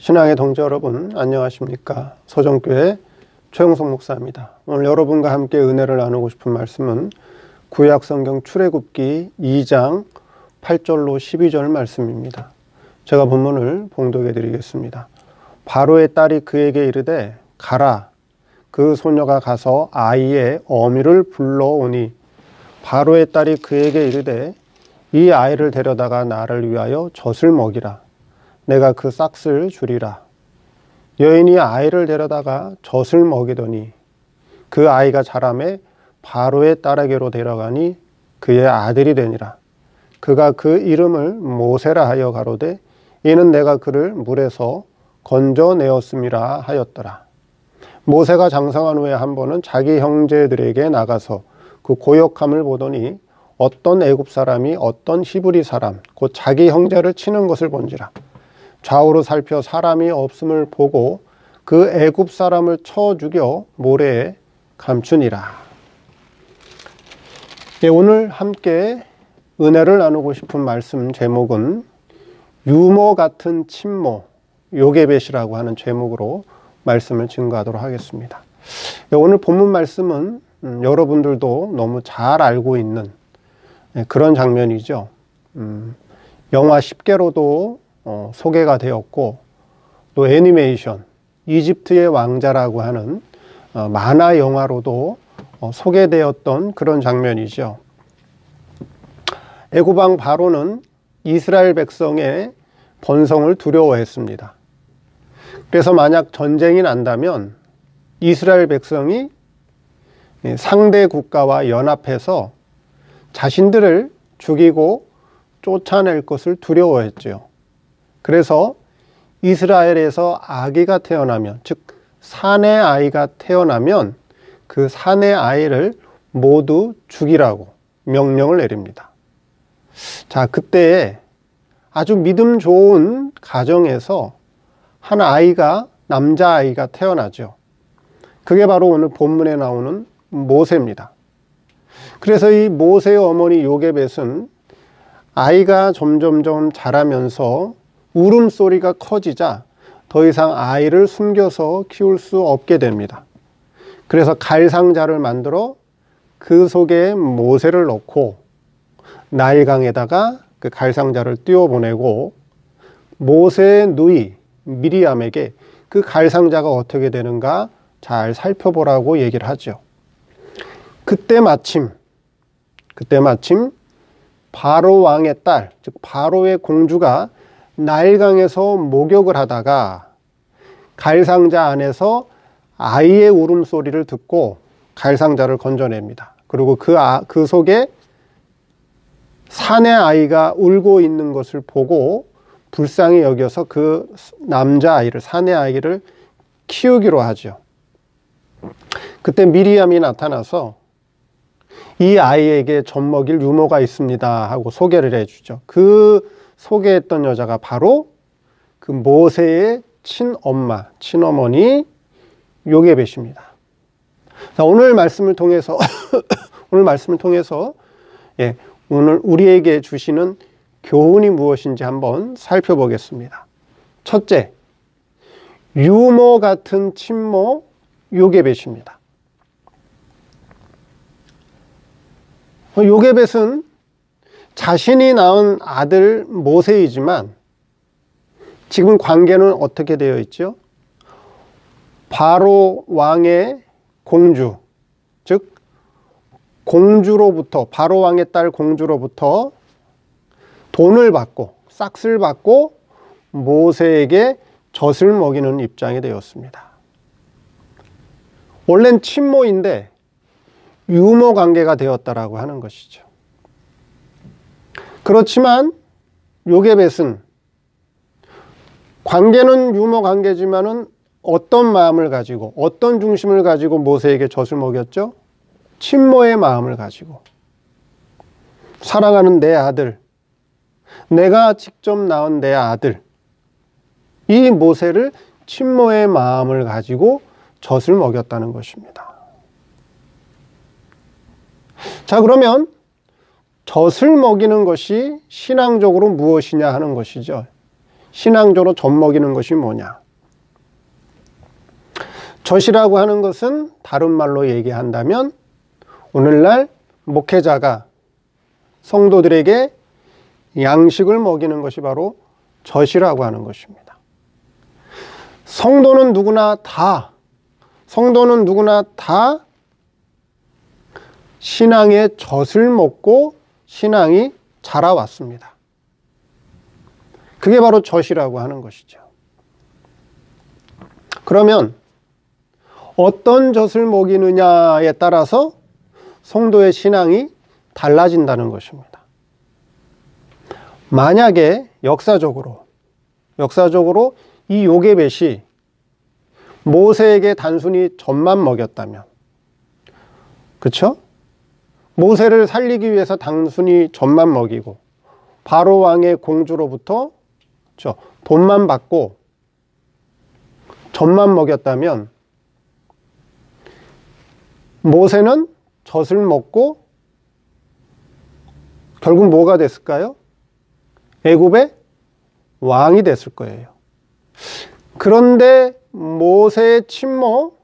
신앙의 동지 여러분, 안녕하십니까? 서정교회 최영석 목사입니다. 오늘 여러분과 함께 은혜를 나누고 싶은 말씀은 구약성경 출애굽기 2장 8절로 12절 말씀입니다. 제가 본문을 봉독해 드리겠습니다. 바로의 딸이 그에게 이르되 가라. 그 소녀가 가서 아이의 어미를 불러오니 바로의 딸이 그에게 이르되 이 아이를 데려다가 나를 위하여 젖을 먹이라. 내가 그 싹을 주리라. 여인이 아이를 데려다가 젖을 먹이더니 그 아이가 자라매 바로의 딸에게로 데려가니 그의 아들이 되니라. 그가 그 이름을 모세라 하여 가로되 이는 내가 그를 물에서 건져내었음이라 하였더라. 모세가 장성한 후에 한 번은 자기 형제들에게 나가서 그 고역함을 보더니 어떤 애굽 사람이 어떤 히브리 사람 곧 자기 형제를 치는 것을 본지라. 좌우로 살펴 사람이 없음을 보고 그 애굽 사람을 쳐 죽여 모래에 감추니라. 오늘 함께 은혜를 나누고 싶은 말씀 제목은 유모 같은 친모 요게벳이라고 하는 제목으로 말씀을 증거하도록 하겠습니다. 오늘 본문 말씀은 여러분들도 너무 잘 알고 있는 그런 장면이죠. 영화 10개로도 소개가 되었고 또 애니메이션 이집트의 왕자라고 하는 만화 영화로도 소개되었던 그런 장면이죠. 애굽 왕 바로는 이스라엘 백성의 번성을 두려워했습니다. 그래서 만약 전쟁이 난다면 이스라엘 백성이 상대 국가와 연합해서 자신들을 죽이고 쫓아낼 것을 두려워했죠. 그래서 이스라엘에서 아기가 태어나면, 즉 사내 아이가 태어나면 그 사내 아이를 모두 죽이라고 명령을 내립니다. 자, 그때 아주 믿음 좋은 가정에서 한 아이가, 남자아이가 태어나죠. 그게 바로 오늘 본문에 나오는 모세입니다. 그래서 이 모세의 어머니 요게벳은 아이가 점점점 자라면서 울음소리가 커지자 더 이상 아이를 숨겨서 키울 수 없게 됩니다. 그래서 갈상자를 만들어 그 속에 모세를 넣고 나일강에다가 그 갈상자를 띄워보내고 모세의 누이 미리암에게 그 갈상자가 어떻게 되는가 잘 살펴보라고 얘기를 하죠. 그때 마침 바로 왕의 딸, 즉 바로의 공주가 나일강에서 목욕을 하다가 갈상자 안에서 아이의 울음소리를 듣고 갈상자를 건져냅니다. 그리고 그 속에 사내 아이가 울고 있는 것을 보고 불쌍히 여겨서 그 남자아이를, 사내 아이를 키우기로 하죠. 그때 미리암이 나타나서 이 아이에게 젖 먹일 유모가 있습니다 하고 소개를 해주죠. 그 소개했던 여자가 바로 그 모세의 친엄마, 친어머니 요게벳입니다. 자, 오늘 말씀을 통해서 오늘 우리에게 주시는 교훈이 무엇인지 한번 살펴보겠습니다. 첫째, 유모 같은 친모 요게벳입니다. 요게벳은 자신이 낳은 아들 모세이지만 지금 관계는 어떻게 되어 있죠? 바로 왕의 공주, 즉 공주로부터, 바로 왕의 딸 공주로부터 돈을 받고 싹을 받고 모세에게 젖을 먹이는 입장이 되었습니다. 원래는 친모인데 유모 관계가 되었다라고 하는 것이죠. 그렇지만 요게벳은 관계는 유모 관계지만은 어떤 마음을 가지고 어떤 중심을 가지고 모세에게 젖을 먹였죠? 친모의 마음을 가지고 사랑하는 내 아들, 내가 직접 낳은 내 아들, 이 모세를 친모의 마음을 가지고 젖을 먹였다는 것입니다. 자, 그러면 젖을 먹이는 것이 신앙적으로 무엇이냐 하는 것이죠. 신앙적으로 젖먹이는 것이 뭐냐? 젖이라고 하는 것은 다른 말로 얘기한다면 오늘날 목회자가 성도들에게 양식을 먹이는 것이 바로 젖이라고 하는 것입니다. 성도는 누구나 다 신앙의 젖을 먹고 신앙이 자라왔습니다. 그게 바로 젖이라고 하는 것이죠. 그러면 어떤 젖을 먹이느냐에 따라서 성도의 신앙이 달라진다는 것입니다. 만약에 역사적으로 이 요게벳이 모세에게 단순히 젖만 먹였다면, 그렇죠? 모세를 살리기 위해서 단순히 젖만 먹이고 바로 왕의 공주로부터 돈만 받고 젖만 먹였다면 모세는 젖을 먹고 결국 뭐가 됐을까요? 애굽의 왕이 됐을 거예요. 그런데 모세의 친모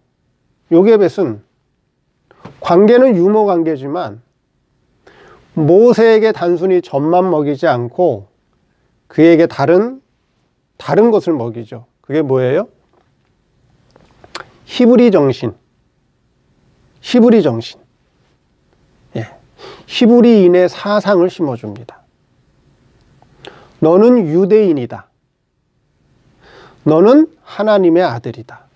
요게벳은 관계는 유모 관계지만 모세에게 단순히 젖만 먹이지 않고 그에게 다른 것을 먹이죠. 그게 뭐예요? 히브리 정신. 예. 히브리인의 사상을 심어줍니다. 너는 유대인이다. 너는 하나님의 아들이다.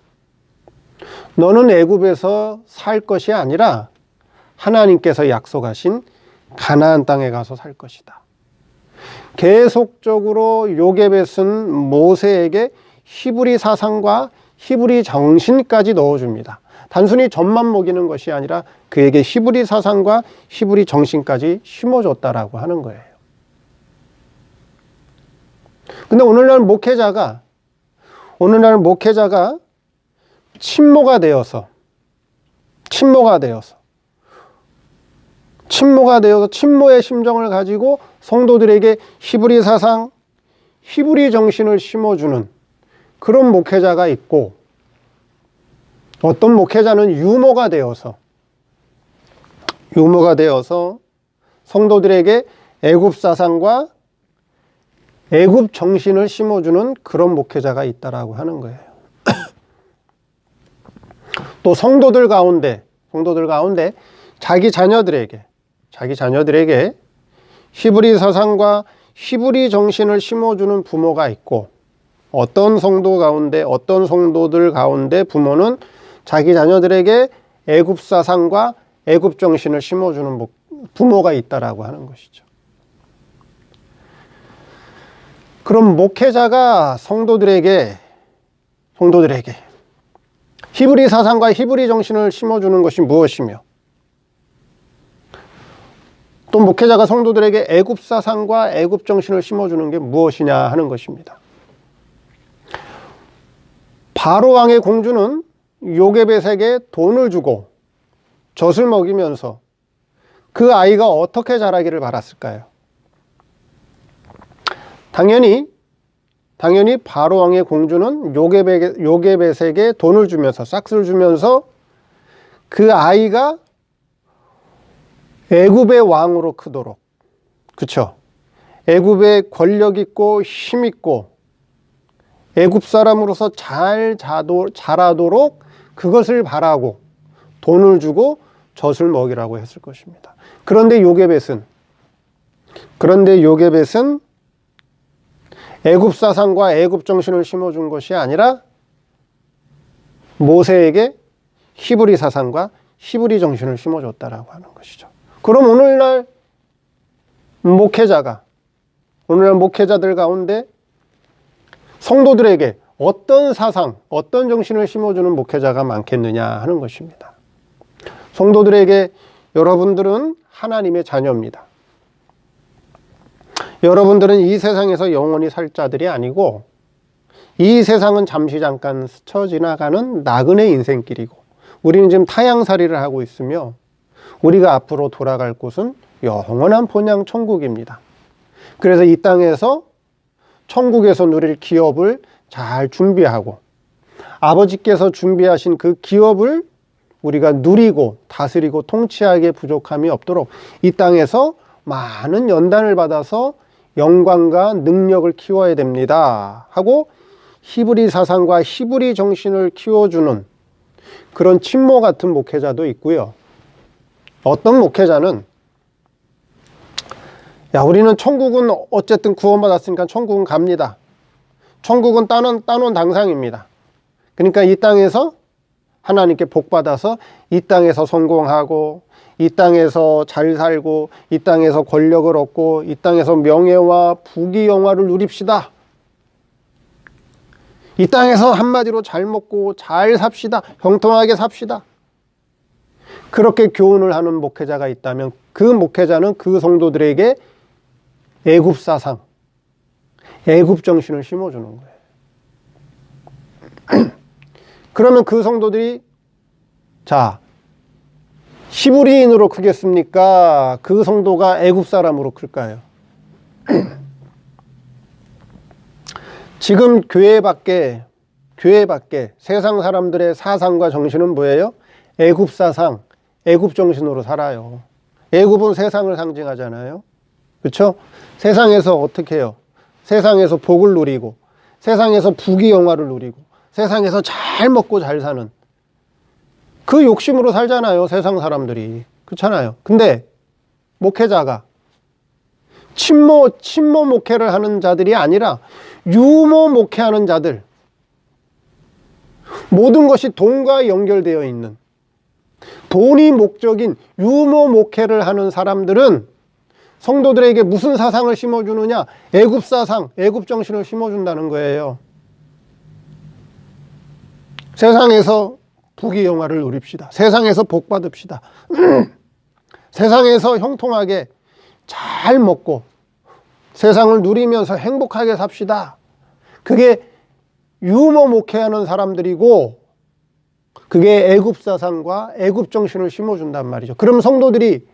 너는 애굽에서 살 것이 아니라 하나님께서 약속하신 가나안 땅에 가서 살 것이다. 계속적으로 요게벳은 모세에게 히브리 사상과 히브리 정신까지 넣어줍니다. 단순히 젖만 먹이는 것이 아니라 그에게 히브리 사상과 히브리 정신까지 심어줬다라고 하는 거예요. 근데 오늘날 목회자가 친모가 되어서 친모의 심정을 가지고 성도들에게 히브리 사상, 히브리 정신을 심어주는 그런 목회자가 있고, 어떤 목회자는 유모가 되어서 성도들에게 애굽 사상과 애굽 정신을 심어주는 그런 목회자가 있다라고 하는 거예요. 또 성도들 가운데 자기 자녀들에게 히브리 사상과 히브리 정신을 심어주는 부모가 있고, 어떤 성도들 가운데 부모는 자기 자녀들에게 애굽 사상과 애굽 정신을 심어주는 부모가 있다라고 하는 것이죠. 그럼 목회자가 성도들에게 히브리 사상과 히브리 정신을 심어주는 것이 무엇이며, 또 목회자가 성도들에게 애굽 사상과 애굽 정신을 심어주는 게 무엇이냐 하는 것입니다. 바로 왕의 공주는 요게벳에게 돈을 주고 젖을 먹이면서 그 아이가 어떻게 자라기를 바랐을까요? 당연히 바로 왕의 공주는 요게벳에게 돈을 주면서, 싹스를 주면서 그 아이가 애굽의 왕으로 크도록, 그쵸? 애굽의 권력 있고 힘 있고 애굽 사람으로서 잘 자라도록 그것을 바라고 돈을 주고 젖을 먹이라고 했을 것입니다. 그런데 요게벳은 애굽 사상과 애굽 정신을 심어준 것이 아니라 모세에게 히브리 사상과 히브리 정신을 심어줬다라고 하는 것이죠. 그럼 오늘날 목회자들 가운데 성도들에게 어떤 사상, 어떤 정신을 심어주는 목회자가 많겠느냐 하는 것입니다. 성도들에게 여러분들은 하나님의 자녀입니다. 여러분들은 이 세상에서 영원히 살 자들이 아니고, 이 세상은 잠시 잠깐 스쳐 지나가는 나그네 인생길이고, 우리는 지금 타향살이를 하고 있으며 우리가 앞으로 돌아갈 곳은 영원한 본향 천국입니다. 그래서 이 땅에서 천국에서 누릴 기업을 잘 준비하고 아버지께서 준비하신 그 기업을 우리가 누리고 다스리고 통치하기에 부족함이 없도록 이 땅에서 많은 연단을 받아서 영광과 능력을 키워야 됩니다 하고 히브리 사상과 히브리 정신을 키워주는 그런 친모 같은 목회자도 있고요. 어떤 목회자는 야, 우리는 천국은 어쨌든 구원받았으니까 천국은 갑니다. 천국은 따놓은 당상입니다. 그러니까 이 땅에서 하나님께 복받아서 이 땅에서 성공하고 이 땅에서 잘 살고 이 땅에서 권력을 얻고 이 땅에서 명예와 부귀 영화를 누립시다. 이 땅에서 한마디로 잘 먹고 잘 삽시다. 형통하게 삽시다. 그렇게 교훈을 하는 목회자가 있다면 그 목회자는 그 성도들에게 애굽 사상, 애굽 정신을 심어주는 거예요. 그러면 그 성도들이 자, 히브리인으로 크겠습니까? 그 성도가 애굽 사람으로 클까요? 지금 교회 밖에 세상 사람들의 사상과 정신은 뭐예요? 애굽 사상, 애굽 정신으로 살아요. 애굽은 세상을 상징하잖아요. 그렇죠? 세상에서 어떻게 해요? 세상에서 복을 누리고 세상에서 부귀 영화를 누리고 세상에서 잘 먹고 잘 사는 그 욕심으로 살잖아요. 세상 사람들이. 그렇잖아요. 근데 목회자가 친모 목회를 하는 자들이 아니라 유모 목회하는 자들, 모든 것이 돈과 연결되어 있는 돈이 목적인 유모 목회를 하는 사람들은 성도들에게 무슨 사상을 심어주느냐? 애굽 사상, 애굽 정신을 심어준다는 거예요. 세상에서 부귀 영화를 누립시다. 세상에서 복 받읍시다. 세상에서 형통하게 잘 먹고 세상을 누리면서 행복하게 삽시다. 그게 유모 목회하는 사람들이고 그게 애굽 사상과 애굽 정신을 심어준단 말이죠. 그럼 성도들이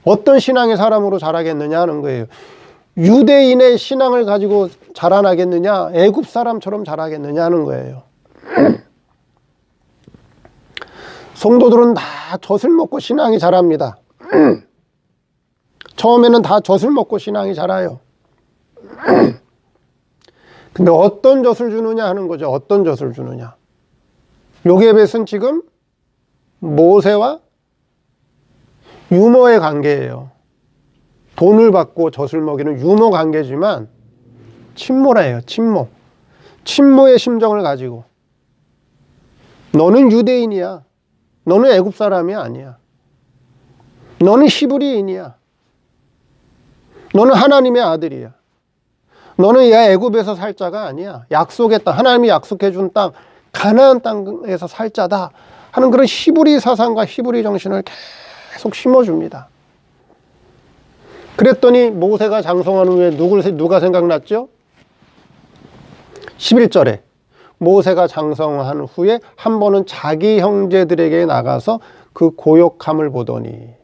어떤 신앙의 사람으로 자라겠느냐 하는 거예요. 유대인의 신앙을 가지고 자라나겠느냐, 애굽 사람처럼 자라겠느냐 하는 거예요. 성도들은 다 젖을 먹고 신앙이 자랍니다. 처음에는 다 젖을 먹고 신앙이 자라요. 근데 어떤 젖을 주느냐 하는 거죠. 어떤 젖을 주느냐. 요게벳은 지금 모세와 유모의 관계예요. 돈을 받고 젖을 먹이는 유모 관계지만 친모라예요. 친모. 친모의 심정을 가지고 너는 유대인이야. 너는 애굽 사람이 아니야. 너는 히브리인이야. 너는 하나님의 아들이야. 너는 야 애굽에서 살 자가 아니야. 약속의 땅, 하나님이 약속해 준 땅, 가나안 땅에서 살 자다 하는 그런 히브리 사상과 히브리 정신을 계속 심어줍니다. 그랬더니 모세가 장성한 후에 누가 생각났죠? 11절에 모세가 장성한 후에 한 번은 자기 형제들에게 나가서 그 고역함을 보더니,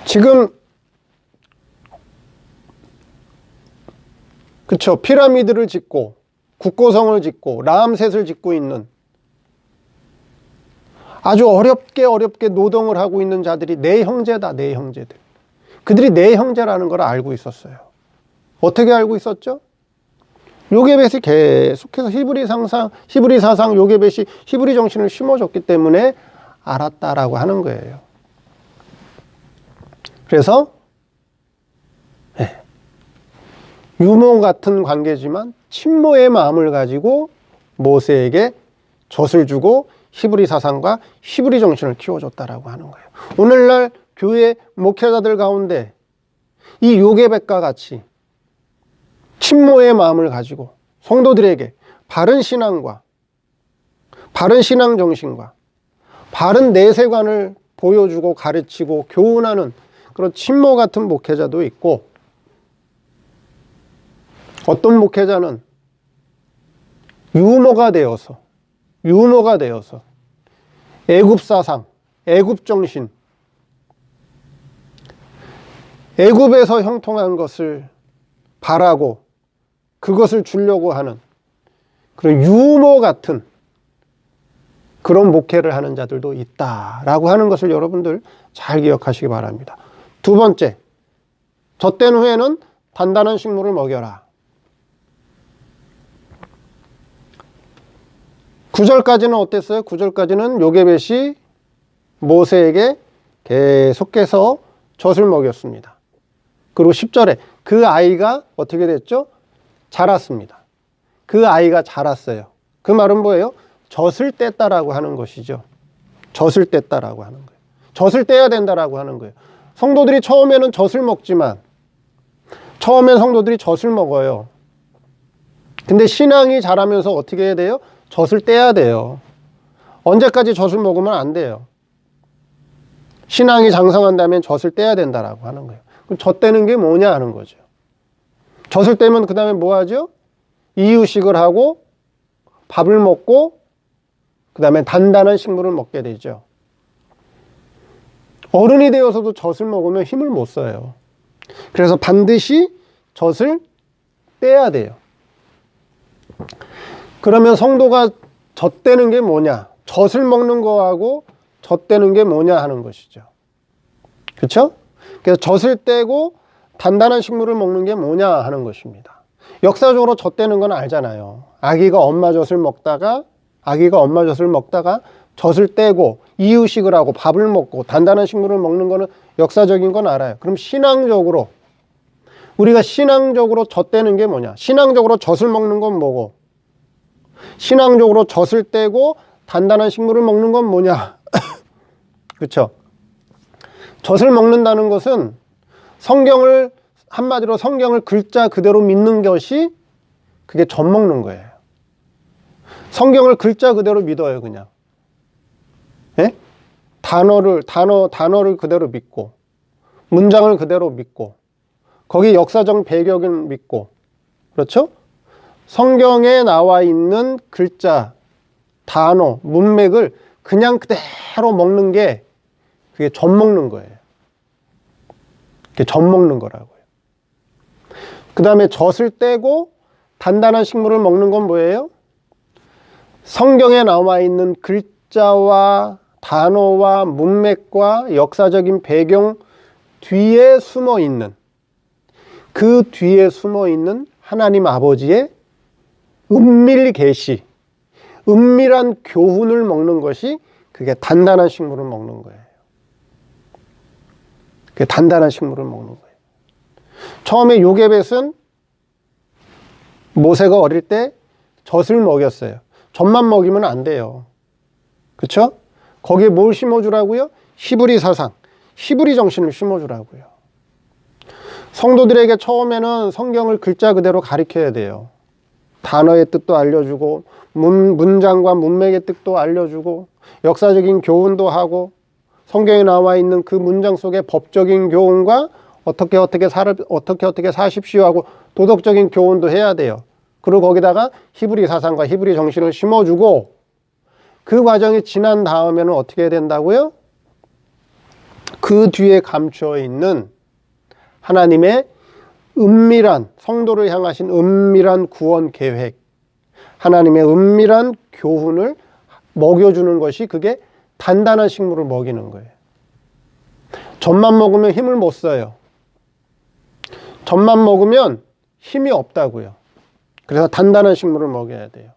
지금 그쵸, 피라미드를 짓고 국고성을 짓고 라암셋을 짓고 있는 아주 어렵게 노동을 하고 있는 자들이 내 형제다. 내 형제들. 그들이 내 형제라는 걸 알고 있었어요. 어떻게 알고 있었죠? 요게벳이 계속해서 히브리 사상 요게벳이 히브리 정신을 심어줬기 때문에 알았다라고 하는 거예요. 그래서 유모 같은 관계지만 친모의 마음을 가지고 모세에게 젖을 주고 히브리 사상과 히브리 정신을 키워줬다라고 하는 거예요. 오늘날 교회 목회자들 가운데 이 요게벳과 같이 친모의 마음을 가지고 성도들에게 바른 신앙과 바른 신앙 정신과 바른 내세관을 보여주고 가르치고 교훈하는 그런 친모 같은 목회자도 있고, 어떤 목회자는 유모가 되어서 애굽 사상, 애굽 정신, 애굽에서 형통한 것을 바라고 그것을 주려고 하는 그런 유머 같은 그런 목회를 하는 자들도 있다라고 하는 것을 여러분들 잘 기억하시기 바랍니다. 두 번째, 젖된 후에는 단단한 식물을 먹여라. 9절까지는 어땠어요? 9절까지는 요게벳이 모세에게 계속해서 젖을 먹였습니다. 그리고 10절에 그 아이가 어떻게 됐죠? 자랐습니다. 그 아이가 자랐어요. 그 말은 뭐예요? 젖을 뗐다라고 하는 것이죠. 젖을 뗐다라고 하는 거예요. 젖을 떼야 된다라고 하는 거예요. 성도들이 처음에는 젖을 먹지만, 처음엔 성도들이 젖을 먹어요. 근데 신앙이 자라면서 어떻게 해야 돼요? 젖을 떼야 돼요. 언제까지 젖을 먹으면 안 돼요. 신앙이 장성한다면 젖을 떼야 된다라고 하는 거예요. 그럼 젖 떼는 게 뭐냐 하는 거죠. 젖을 떼면 그 다음에 뭐 하죠? 이유식을 하고 밥을 먹고 그 다음에 단단한 식물을 먹게 되죠. 어른이 되어서도 젖을 먹으면 힘을 못 써요. 그래서 반드시 젖을 떼야 돼요. 그러면 성도가 젖대는 게 뭐냐? 젖을 먹는 거하고 젖대는 게 뭐냐 하는 것이죠. 그렇죠? 그래서 젖을 떼고 단단한 식물을 먹는 게 뭐냐 하는 것입니다. 역사적으로 젖대는 건 알잖아요. 아기가 엄마 젖을 먹다가 젖을 떼고 이유식을 하고 밥을 먹고 단단한 식물을 먹는 거는 역사적인 건 알아요. 그럼 신앙적으로 우리가 신앙적으로 젖대는 게 뭐냐? 신앙적으로 젖을 먹는 건 뭐고? 신앙적으로 젖을 떼고 단단한 식물을 먹는 건 뭐냐? 그렇죠? 젖을 먹는다는 것은 성경을 한마디로 성경을 글자 그대로 믿는 것이 그게 젖 먹는 거예요. 성경을 글자 그대로 믿어요, 그냥. 예? 단어를 그대로 믿고 문장을 그대로 믿고 거기 역사적 배경을 믿고 그렇죠? 성경에 나와 있는 글자, 단어, 문맥을 그냥 그대로 먹는 게 그게 젖 먹는 거예요. 그게 젖 먹는 거라고요. 그 다음에 젖을 떼고 단단한 식물을 먹는 건 뭐예요? 성경에 나와 있는 글자와 단어와 문맥과 역사적인 배경 뒤에 숨어 있는 그 뒤에 숨어 있는 하나님 아버지의 은밀 계시, 은밀한 교훈을 먹는 것이 그게 단단한 식물을 먹는 거예요. 그게 단단한 식물을 먹는 거예요. 처음에 요게벳은 모세가 어릴 때 젖을 먹였어요. 젖만 먹이면 안 돼요. 그렇죠? 거기에 뭘 심어주라고요? 히브리 사상, 히브리 정신을 심어주라고요. 성도들에게 처음에는 성경을 글자 그대로 가르쳐야 돼요. 단어의 뜻도 알려주고 문장과 문맥의 뜻도 알려주고 역사적인 교훈도 하고 성경에 나와 있는 그 문장 속에 법적인 교훈과 어떻게 사십시오 하고 도덕적인 교훈도 해야 돼요. 그리고 거기다가 히브리 사상과 히브리 정신을 심어주고 그 과정이 지난 다음에는 어떻게 해야 된다고요? 그 뒤에 감추어 있는 하나님의 은밀한 성도를 향하신 은밀한 구원 계획, 하나님의 은밀한 교훈을 먹여주는 것이 그게 단단한 식물을 먹이는 거예요. 젖만 먹으면 힘을 못 써요. 젖만 먹으면 힘이 없다고요. 그래서 단단한 식물을 먹여야 돼요.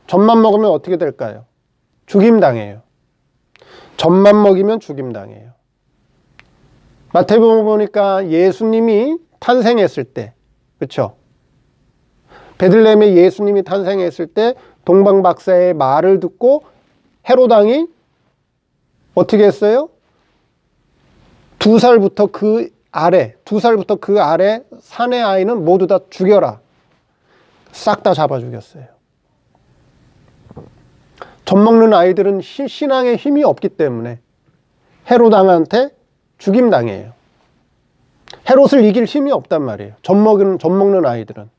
젖만 먹으면 어떻게 될까요? 죽임당해요. 젖만 먹이면 죽임당해요. 마태복음 보니까 예수님이 탄생했을 때, 그렇죠? 베들레헴에 예수님이 탄생했을 때 동방박사의 말을 듣고 헤롯 왕이 어떻게 했어요? 2살부터 그 아래 산의 아이는 모두 다 죽여라. 싹 다 잡아 죽였어요. 젖 먹는 아이들은 신앙에 힘이 없기 때문에 헤롯왕한테 죽임당해요. 헤롯을 이길 힘이 없단 말이에요. 젖 먹는 아이들은.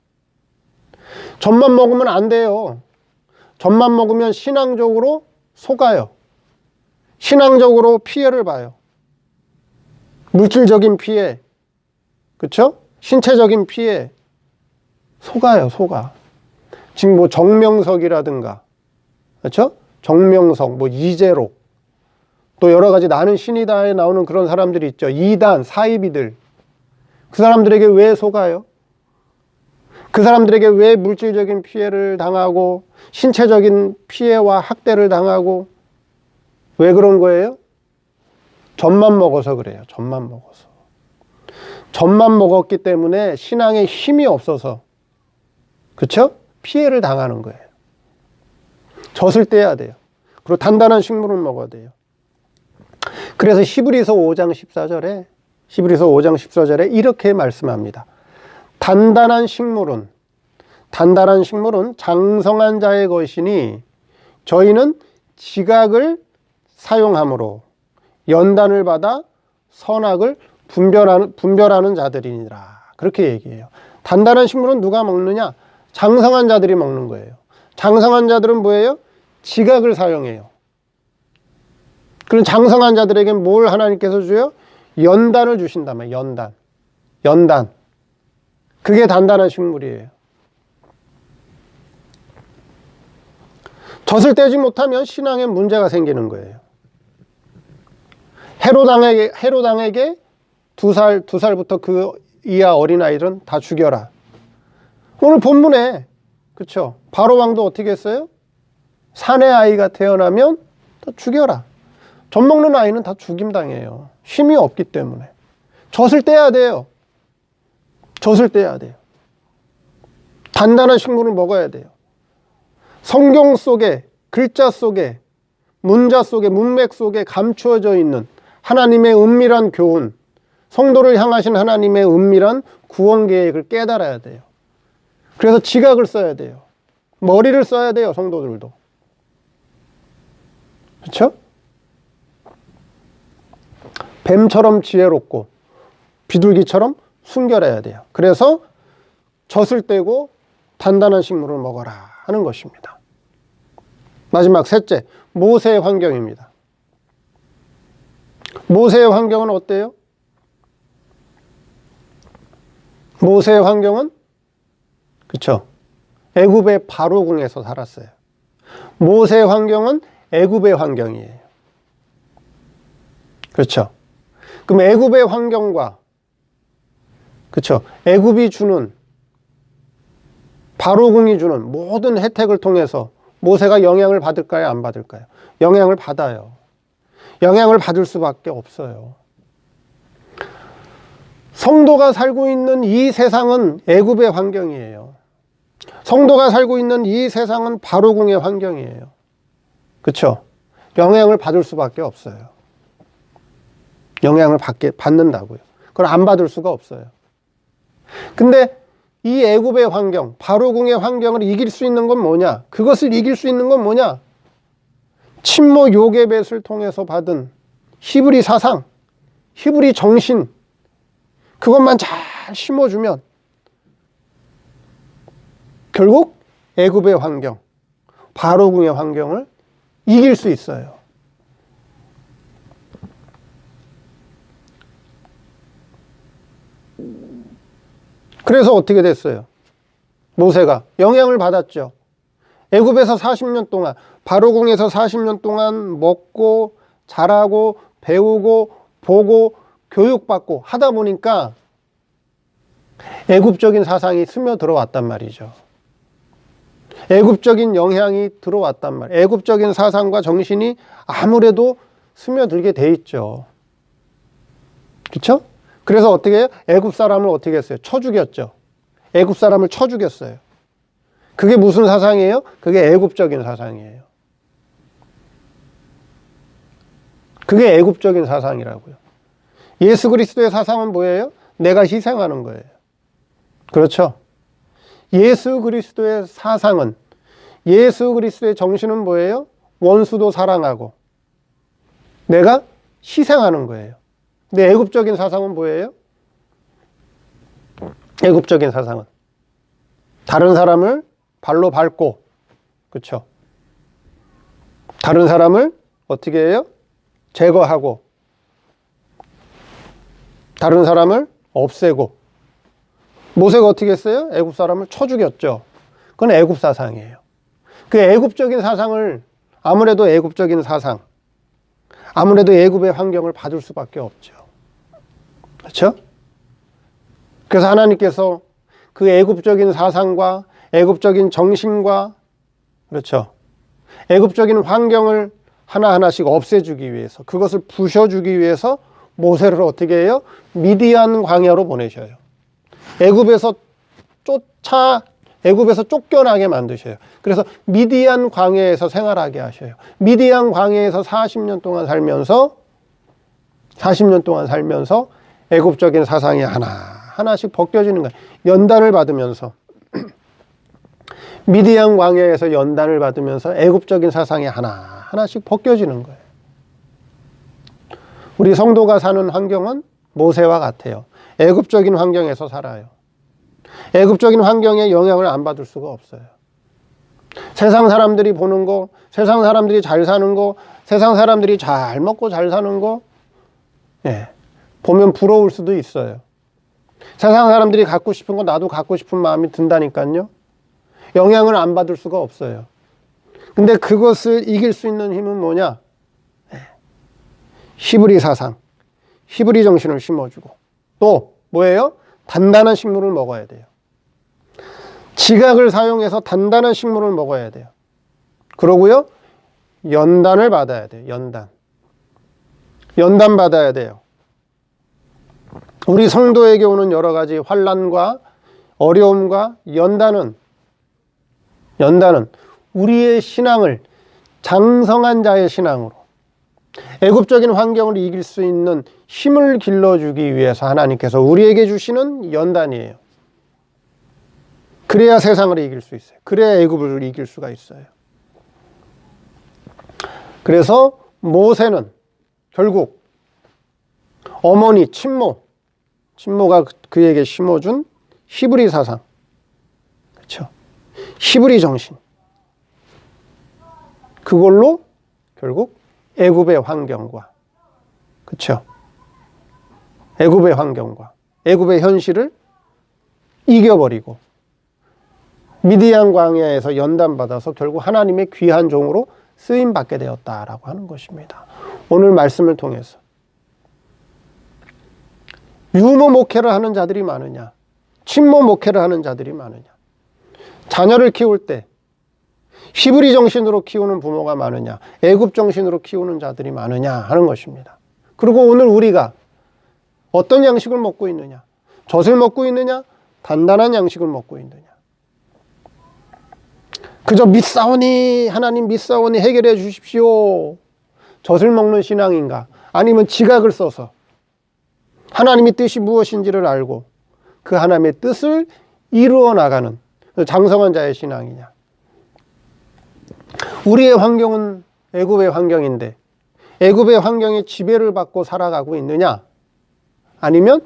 젖만 먹으면 안 돼요. 젖만 먹으면 신앙적으로 속아요. 신앙적으로 피해를 봐요. 물질적인 피해, 그쵸? 신체적인 피해 속아요, 속아. 지금 뭐 정명석이라든가, 그쵸? 정명석, 뭐 이재록, 또 여러 가지 나는 신이다에 나오는 그런 사람들이 있죠. 이단, 사이비들. 그 사람들에게 왜 속아요? 그 사람들에게 왜 물질적인 피해를 당하고 신체적인 피해와 학대를 당하고 왜 그런 거예요? 젖만 먹어서 그래요. 젖만 먹어서. 젖만 먹었기 때문에 신앙에 힘이 없어서, 그쵸? 피해를 당하는 거예요. 젖을 떼야 돼요. 그리고 단단한 식물을 먹어야 돼요. 그래서 히브리서 5장 14절에 이렇게 말씀합니다. 단단한 식물은 장성한 자의 것이니 저희는 지각을 사용함으로 연단을 받아 선악을 분별하는 자들이니라. 그렇게 얘기해요. 단단한 식물은 누가 먹느냐? 장성한 자들이 먹는 거예요. 장성한 자들은 뭐예요? 지각을 사용해요. 그럼 장성한 자들에게 뭘 하나님께서 줘요? 연단을 주신단 말이에요. 연단. 그게 단단한 식물이에요. 젖을 떼지 못하면 신앙에 문제가 생기는 거예요. 헤로당에게 두 살부터 그 이하 어린아이들은 다 죽여라. 오늘 본문에, 그쵸? 바로 왕도 어떻게 했어요? 사내 아이가 태어나면 다 죽여라. 젖 먹는 아이는 다 죽임당해요. 힘이 없기 때문에. 젖을 떼야 돼요. 젖을 떼야 돼요. 단단한 식물을 먹어야 돼요. 성경 속에, 글자 속에, 문자 속에, 문맥 속에 감추어져 있는 하나님의 은밀한 교훈, 성도를 향하신 하나님의 은밀한 구원 계획을 깨달아야 돼요. 그래서 지각을 써야 돼요. 머리를 써야 돼요, 성도들도. 그렇죠? 뱀처럼 지혜롭고 비둘기처럼 순결해야 돼요. 그래서 젖을 떼고 단단한 식물을 먹어라 하는 것입니다. 마지막 셋째, 모세의 환경입니다. 모세의 환경은 어때요? 모세의 환경은 그렇죠. 애굽의 바로궁에서 살았어요. 모세의 환경은 애굽의 환경이에요. 그렇죠. 그럼 애굽의 환경과 그렇죠. 애굽이 주는 바로궁이 주는 모든 혜택을 통해서 모세가 영향을 받을까요? 안 받을까요? 영향을 받아요. 영향을 받을 수밖에 없어요. 성도가 살고 있는 이 세상은 애굽의 환경이에요. 성도가 살고 있는 이 세상은 바로궁의 환경이에요. 그렇죠? 영향을 받을 수밖에 없어요. 영향을 받는다고요. 그걸 안 받을 수가 없어요. 근데 이 애굽의 환경, 바로궁의 환경을 이길 수 있는 건 뭐냐? 그것을 이길 수 있는 건 뭐냐? 친모 요게벳을 통해서 받은 히브리 사상, 히브리 정신, 그것만 잘 심어주면 결국 애굽의 환경, 바로궁의 환경을 이길 수 있어요. 그래서 어떻게 됐어요? 모세가 영향을 받았죠. 애굽에서 40년 동안, 바로궁에서 40년 동안 먹고 자라고 배우고 보고 교육받고 하다 보니까 애굽적인 사상이 스며들어왔단 말이죠. 애굽적인 영향이 들어왔단 말이에요. 애굽적인 사상과 정신이 아무래도 스며들게 돼 있죠. 그렇죠? 그래서 어떻게 해요? 애굽 사람을 어떻게 했어요? 쳐 죽였죠. 애굽 사람을 쳐 죽였어요. 그게 무슨 사상이에요? 그게 애굽적인 사상이에요. 그게 애굽적인 사상이라고요. 예수 그리스도의 사상은 뭐예요? 내가 희생하는 거예요. 그렇죠? 예수 그리스도의 사상은, 예수 그리스도의 정신은 뭐예요? 원수도 사랑하고 내가 희생하는 거예요. 근데 애굽적인 사상은 뭐예요? 애굽적인 사상은 다른 사람을 발로 밟고, 그렇죠? 다른 사람을 어떻게 해요? 제거하고 다른 사람을 없애고 모세가 어떻게 했어요? 애굽 사람을 쳐 죽였죠. 그건 애굽 사상이에요. 그 애굽적인 사상을 아무래도 애굽적인 사상, 아무래도 애굽의 환경을 받을 수밖에 없죠. 그렇죠? 그래서 하나님께서 그 애굽적인 사상과 애굽적인 정신과 그렇죠. 애굽적인 환경을 하나하나씩 없애주기 위해서, 그것을 부셔주기 위해서 모세를 어떻게 해요? 미디안 광야로 보내셔요. 애굽에서 쫓겨나게 만드셔요. 그래서 미디안 광야에서 생활하게 하셔요. 미디안 광야에서 40년 동안 살면서 애굽적인 사상이 하나씩 벗겨지는 거예요. 연단을 받으면서 미디안 광야에서 연단을 받으면서 애굽적인 사상이 하나씩 벗겨지는 거예요. 우리 성도가 사는 환경은 모세와 같아요. 애굽적인 환경에서 살아요. 애굽적인 환경에 영향을 안 받을 수가 없어요. 세상 사람들이 보는 거, 세상 사람들이 잘 사는 거, 세상 사람들이 잘 먹고 잘 사는 거, 보면 부러울 수도 있어요. 세상 사람들이 갖고 싶은 거 나도 갖고 싶은 마음이 든다니까요. 영향을 안 받을 수가 없어요. 근데 그것을 이길 수 있는 힘은 뭐냐? 히브리 사상, 히브리 정신을 심어주고, 또 뭐예요? 단단한 식물을 먹어야 돼요. 지각을 사용해서 단단한 식물을 먹어야 돼요. 그러고요, 연단을 받아야 돼요. 연단 받아야 돼요. 우리 성도에게 오는 여러 가지 환난과 어려움과 연단은 우리의 신앙을 장성한 자의 신앙으로, 애굽적인 환경을 이길 수 있는 힘을 길러주기 위해서 하나님께서 우리에게 주시는 연단이에요. 그래야 세상을 이길 수 있어요. 그래야 애굽을 이길 수가 있어요. 그래서 모세는 결국 어머니 친모가 그에게 심어준 히브리 사상, 그렇죠? 히브리 정신, 그걸로 결국 애굽의 환경과, 그렇죠? 애굽의 환경과 애굽의 현실을 이겨버리고 미디안 광야에서 연단받아서 결국 하나님의 귀한 종으로 쓰임받게 되었다라고 하는 것입니다. 오늘 말씀을 통해서 유모 목회를 하는 자들이 많으냐, 친모 목회를 하는 자들이 많으냐, 자녀를 키울 때 히브리 정신으로 키우는 부모가 많으냐, 애굽 정신으로 키우는 자들이 많으냐 하는 것입니다. 그리고 오늘 우리가 어떤 양식을 먹고 있느냐, 젖을 먹고 있느냐, 단단한 양식을 먹고 있느냐, 그저 믿사오니 하나님 믿사오니 해결해 주십시오, 젖을 먹는 신앙인가, 아니면 지각을 써서 하나님의 뜻이 무엇인지를 알고 그 하나님의 뜻을 이루어 나가는 장성한 자의 신앙이냐. 우리의 환경은 애굽의 환경인데 애굽의 환경에 지배를 받고 살아가고 있느냐, 아니면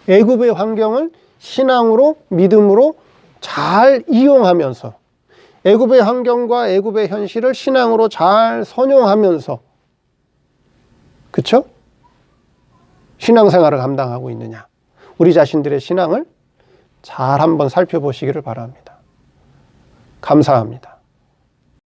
애굽의 환경을 신앙으로 믿음으로 잘 이용하면서 애굽의 환경과 애굽의 현실을 신앙으로 잘 선용하면서, 그렇죠? 신앙생활을 감당하고 있느냐. 우리 자신들의 신앙을 잘 한번 살펴보시기를 바랍니다. 감사합니다.